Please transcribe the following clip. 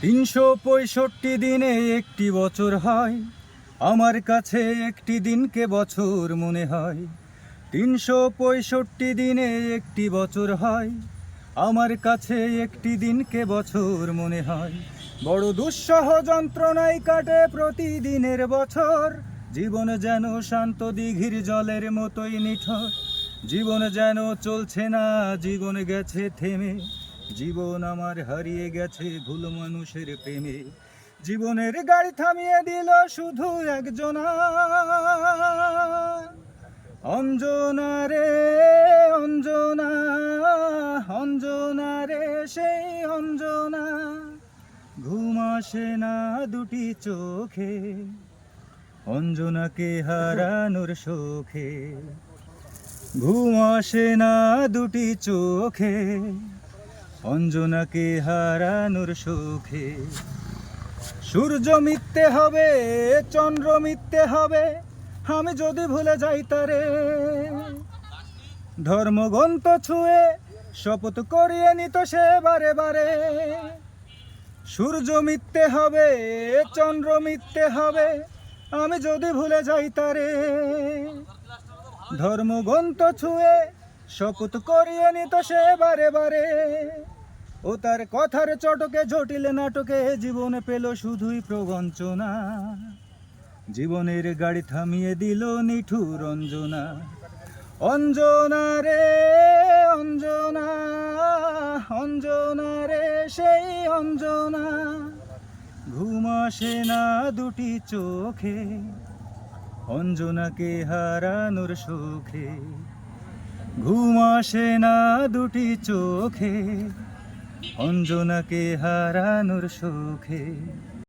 365 দিনে একটি বছর হয়, আমার কাছে একটি দিনকে বছর মনে হয়। 365 দিনে একটি বছর হয়, আমার কাছে একটি দিনকে বছর মনে হয়। বড় দুঃসহ যন্ত্রণায় কাটে প্রতিদিনের বছর, জীবন যেন শান্ত দিঘির জলের মতোই নিঠর। জীবন যেন চলছে না, জীবন গেছে থেমে। জীবন আমার হারিয়ে গেছে ভুল মানুষের প্রেমে। জীবনের গাড়ি থামিয়ে দিল শুধু একজনা, অঞ্জনা রে অঞ্জনা, অঞ্জনা রে সেই অঞ্জনা। ঘুম আসে না দুটি চোখে, অঞ্জনাকে হারানোর শোকে। ঘুম আসে না দুটি চোখে, অঞ্জনাকে হারানোর শোকে। সূর্য মিথ্যে হবে, চন্দ্র মিথ্যে হবে, আমি যদি ভুলে যাই তারে। ধর্মগ্রন্থ ছুঁয়ে শপথ করিয়ে নিত সে বারে বারে। সূর্য মিথ্যে হবে, চন্দ্র মিথ্যে হবে, আমি যদি ভুলে যাই তারে। ধর্মগ্রন্থ ছুঁয়ে শপথ করিয়ে নিত সে বারে বারে। ও তার কথার চটকে জটিল নাটকে জীবনে পেল শুধুই প্রবঞ্চনা। জীবনের গাড়ি থামিয়ে দিল নিঠুর অঞ্জনা। অঞ্জনা রে অঞ্জনা, অঞ্জনা রে সেই অঞ্জনা। ঘুম আসে না দুটি চোখে, অঞ্জনাকে হারানোর সুখে। ঘুম আসে না দুটি চোখে, অঞ্জনাকে হারানোর সুখে।